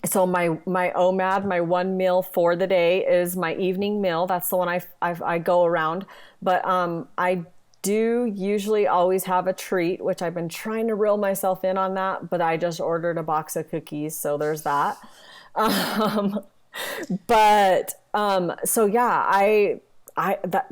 So my OMAD, my one meal for the day, is my evening meal. That's the one I go around. But I do usually always have a treat, which I've been trying to reel myself in on that, but I just ordered a box of cookies, so there's that. So yeah,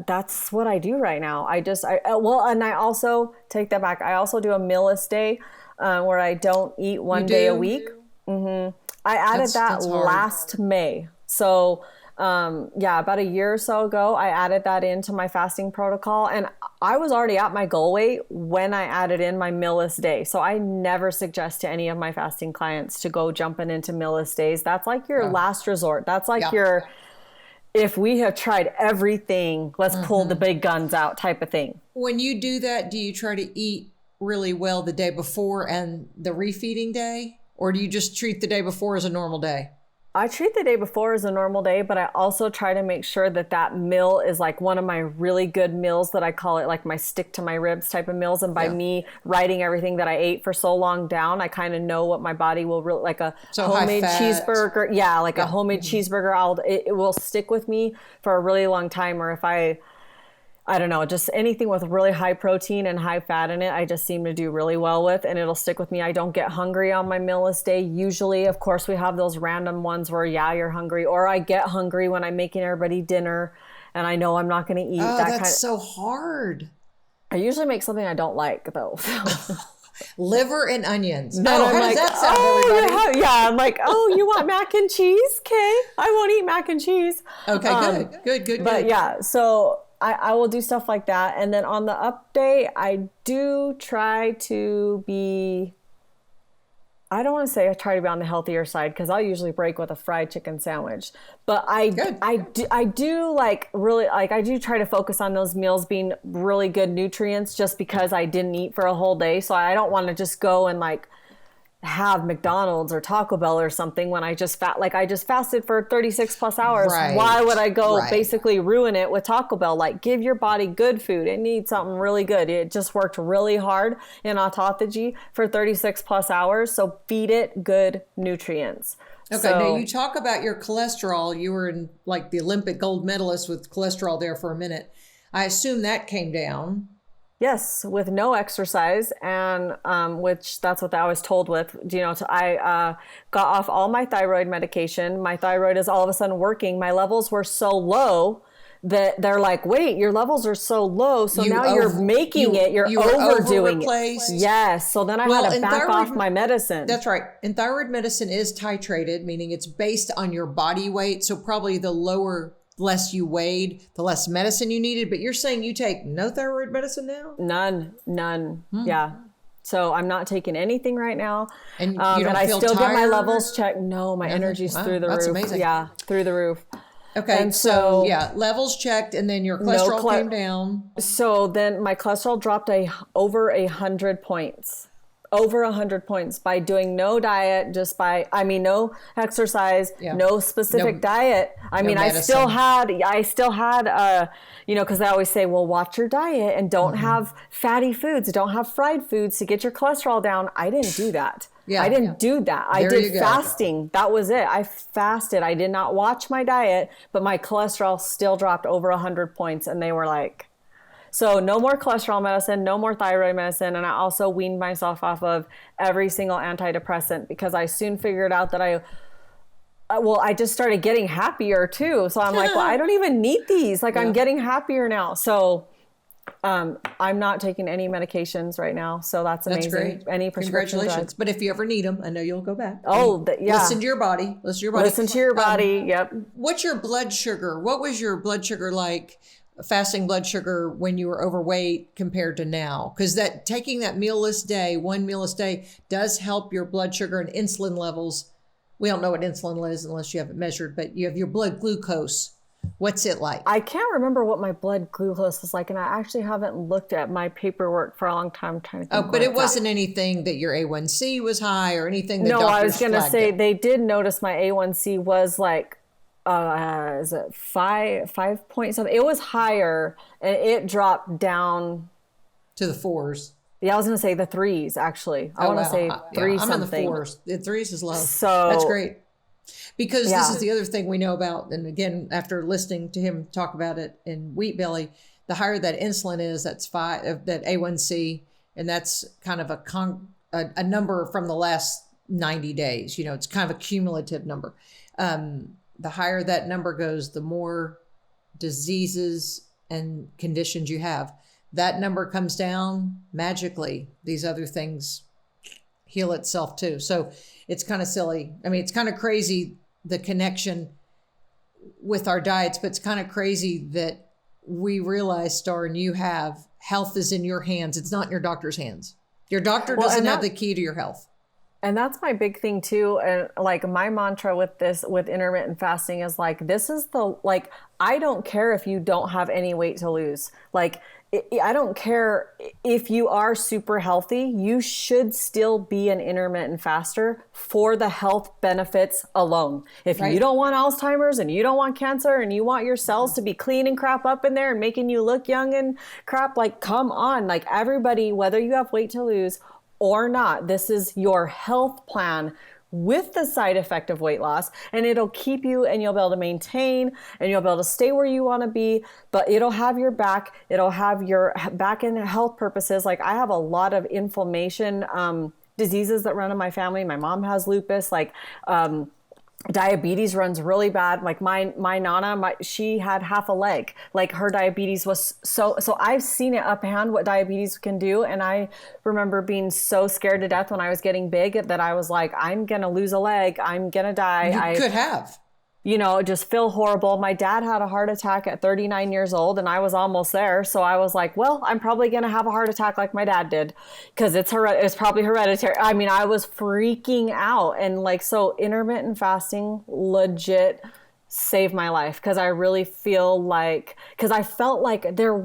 that's what I do right now. And I also take that back. I also do a meal-less day, where I don't eat one day a week. Mm-hmm. I added that last May. So, about a year or so ago, I added that into my fasting protocol, and I was already at my goal weight when I added in my meal-less day. So I never suggest to any of my fasting clients to go jumping into meal-less days. That's like your last resort. That's like if we have tried everything, let's pull the big guns out type of thing. When you do that, do you try to eat really well the day before and the refeeding day? Or do you just treat the day before as a normal day? I treat the day before as a normal day, but I also try to make sure that meal is like one of my really good meals, that I call it like my stick to my ribs type of meals. And by me writing everything that I ate for so long down, I kind of know what my body will really, like a homemade cheeseburger. Yeah, like a homemade cheeseburger. It will stick with me for a really long time. Or if I don't know, just anything with really high protein and high fat in it, I just seem to do really well with, and it'll stick with me. I don't get hungry on my meal-less day. Usually, of course, we have those random ones where, you're hungry, or I get hungry when I'm making everybody dinner and I know I'm not going to eat. Oh, that's so hard. I usually make something I don't like, though. Liver and onions. Then how does that sound, everybody? Yeah, I'm like, you want mac and cheese? Okay, I won't eat mac and cheese. Okay, good. But yeah, so I will do stuff like that. And then on the up day, I do try to be, I don't want to say I try to be on the healthier side, because I'll usually break with a fried chicken sandwich. But I do like really, like I do try to focus on those meals being really good nutrients, just because I didn't eat for a whole day. So I don't want to just go and like have McDonald's or Taco Bell or something when I just fasted for 36 plus hours. Right. Why would I go basically ruin it with Taco Bell? Like, give your body good food. It needs something really good. It just worked really hard in autophagy for 36 plus hours. So feed it good nutrients. Okay, now you talk about your cholesterol. You were in like the Olympic gold medalist with cholesterol there for a minute. I assume that came down. Yes, with no exercise, and which that's what I was told with. I got off all my thyroid medication. My thyroid is all of a sudden working. My levels were so low that they're like, wait, your levels are so low, so now you're making it. You're overdoing it. Yes. So then I had to back off my medicine. That's right. And thyroid medicine is titrated, meaning it's based on your body weight. So probably the less you weighed, the less medicine you needed. But you're saying you take no thyroid medicine now? None. Yeah. So I'm not taking anything right now. And you don't I feel still tired? get my levels checked. No, my energy's through the roof. That's amazing. Yeah, through the roof. Okay, so levels checked, and then your cholesterol came down. So then my cholesterol dropped over 100 points. over 100 points by doing no diet, no exercise, no specific diet. I still had, because I always say, well, watch your diet and don't have fatty foods, don't have fried foods to get your cholesterol down. I didn't do that. I didn't do that. I did fasting. That was it. I fasted. I did not watch my diet, but my cholesterol still dropped over 100 points. And they were like, so no more cholesterol medicine, no more thyroid medicine. And I also weaned myself off of every single antidepressant because I soon figured out that I just started getting happier too. So I'm like, well, I don't even need these. Like I'm getting happier now. So I'm not taking any medications right now. So that's amazing. That's great. Any prescription Congratulations. drugs. But if you ever need them, I know you'll go back. Oh, Listen to your body. Listen to your body. Yep. What's your blood sugar? What was your blood sugar like? Fasting blood sugar when you were overweight compared to now? Because taking that mealless day, one mealless day, does help your blood sugar and insulin levels. We don't know what insulin is unless you have it measured, but you have your blood glucose. What's it like? I can't remember what my blood glucose was like, and I actually haven't looked at my paperwork for a long time. I'm trying to think. But it wasn't anything that your A1C was high or anything that doctors I was going to say it. They did notice my A1C was like, is it 5 point something? It was higher, and it dropped down to the 4s. Yeah, I was going to say the 3s, actually. I want to say 3 something. I'm in the 4s. The 3s is low. So that's great. Because this is the other thing we know about, and again, after listening to him talk about it in Wheat Belly, the higher that insulin is, that's that A1C, and that's kind of a number from the last 90 days. It's kind of a cumulative number. The higher that number goes, the more diseases and conditions you have. That number comes down magically. These other things heal itself too. So it's kind of silly. It's kind of crazy, the connection with our diets, but it's kind of crazy that we realize, Star, and you have health is in your hands. It's not in your doctor's hands. Your doctor doesn't have the key to your health. And that's my big thing too. And like my mantra with intermittent fasting is like, I don't care if you don't have any weight to lose. Like, I don't care if you are super healthy, you should still be an intermittent faster for the health benefits alone. If you don't want Alzheimer's and you don't want cancer and you want your cells to be clean and crap up in there and making you look young and crap, like, come on, like everybody, whether you have weight to lose or not, this is your health plan with the side effect of weight loss, and it'll keep you, and you'll be able to maintain, and you'll be able to stay where you want to be, but it'll have your back, it'll have your back in health purposes. Like I have a lot of inflammation, diseases that run in my family. My mom has lupus, diabetes runs really bad. Like my Nana, she had half a leg. Like her diabetes was so I've seen it up hand what diabetes can do. And I remember being so scared to death when I was getting big that I was like, I'm going to lose a leg. I'm going to die. You could have. Just feel horrible. My dad had a heart attack at 39 years old and I was almost there. So I was like, well, I'm probably going to have a heart attack like my dad did because it's probably hereditary. I was freaking out. And so intermittent fasting legit saved my life because I really feel like, because I felt like there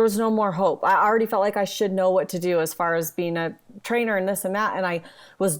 was no more hope. I already felt like I should know what to do as far as being a trainer and this and that. And I was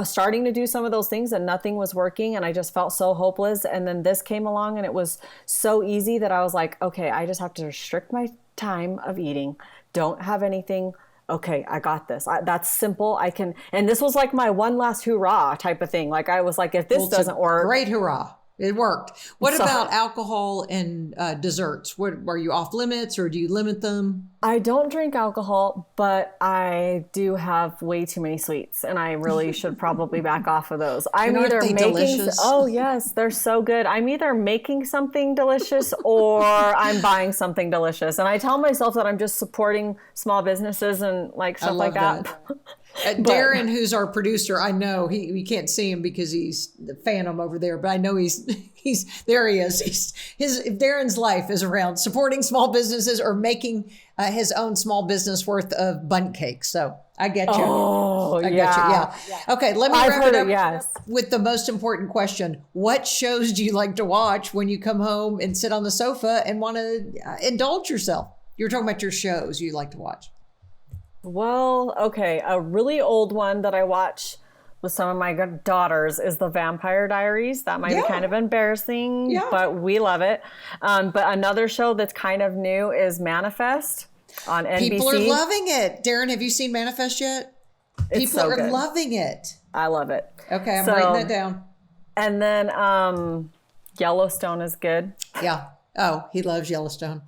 starting to do some of those things and nothing was working. And I just felt so hopeless. And then this came along and it was so easy that I was like, okay, I just have to restrict my time of eating. Don't have anything. Okay, I got this. That's simple. I can. And this was like my one last hurrah type of thing. Like I was like, if this doesn't work. Great hurrah. It worked. What about alcohol and desserts? Are you off limits or do you limit them? I don't drink alcohol, but I do have way too many sweets, and I really should probably back off of those. I'm either making. Delicious? Oh yes, they're so good. I'm either making something delicious or I'm buying something delicious, and I tell myself that I'm just supporting small businesses and stuff like that. Darren, who's our producer, I know we can't see him because he's the phantom over there, but I know he's there. He is. Darren's life is around supporting small businesses or making his own small business worth of bundt cakes. So I get you. Oh, I get you. Yeah. Okay, let me wrap it up yes. with the most important question. What shows do you like to watch when you come home and sit on the sofa and want to indulge yourself? You're talking about your shows you like to watch. Well, okay. A really old one that I watch with some of my daughters is the Vampire Diaries. That might be kind of embarrassing, but we love it. But another show that's kind of new is Manifest on NBC. People are loving it. Darren, have you seen Manifest yet? People are good. loving it. I love it. Okay, I'm writing that down. And then Yellowstone is good. Yeah. Oh, he loves Yellowstone.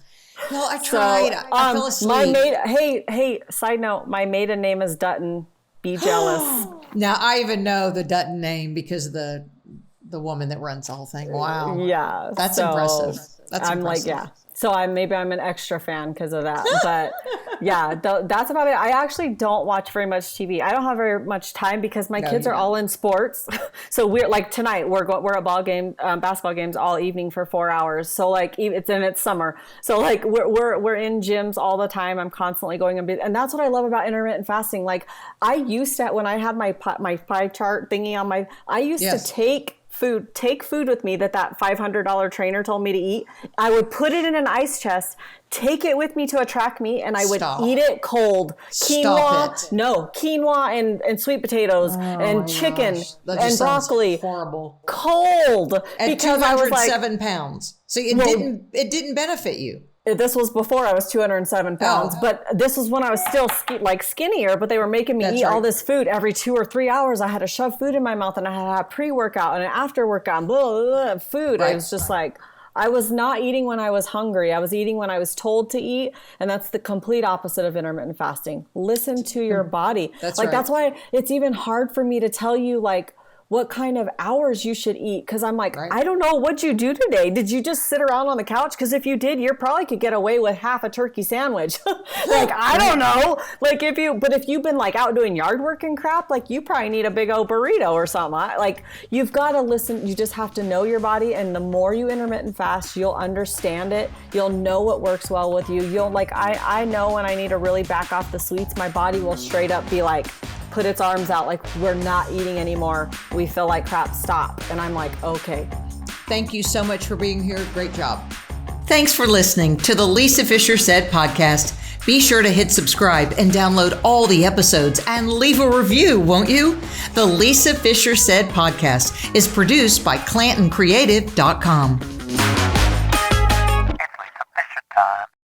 Well, I tried. I fell asleep. Hey, side note, my maiden name is Dutton. Be jealous. Now, I even know the Dutton name because of the woman that runs the whole thing. Wow. Yeah. That's impressive. That's I'm impressive. like, yeah. So maybe I'm an extra fan because of that. But yeah, that's about it. I actually don't watch very much TV. I don't have very much time because my kids are all in sports. So we're like tonight we're at basketball games all evening for 4 hours. So like it's summer. So like we're in gyms all the time. I'm constantly going and that's what I love about intermittent fasting. Like I used to, when I had my pie chart thingy on I used to take food with me that $500 trainer told me to eat. I would put it in an ice chest, take it with me to a track meet, and I would eat it cold. Quinoa and sweet potatoes and chicken and broccoli. Horrible. Cold. At because 207 pounds. So it didn't benefit you. This was before I was 207 pounds, but this was when I was still skinnier, but they were making me eat all this food every 2 or 3 hours. I had to shove food in my mouth, and I had to have pre-workout and an after-workout and blah, blah, blah, food. Right. I was just like, I was not eating when I was hungry. I was eating when I was told to eat, and that's the complete opposite of intermittent fasting. Listen to your body. That's why it's even hard for me to tell you what kind of hours you should eat. Cause I'm like, I don't know what you do today. Did you just sit around on the couch? Cause if you did, you probably could get away with half a turkey sandwich. I don't know. If you've been out doing yard work and crap, you probably need a big old burrito or something. You've got to listen. You just have to know your body. And the more you intermittent fast, you'll understand it. You'll know what works well with you. I know when I need to really back off the sweets, my body will straight up be put its arms out we're not eating anymore. We feel like crap, stop. And I'm like, okay. Thank you so much for being here. Great job. Thanks for listening to the Lisa Fisher Said podcast. Be sure to hit subscribe and download all the episodes and leave a review, won't you? The Lisa Fisher Said podcast is produced by ClantonCreative.com.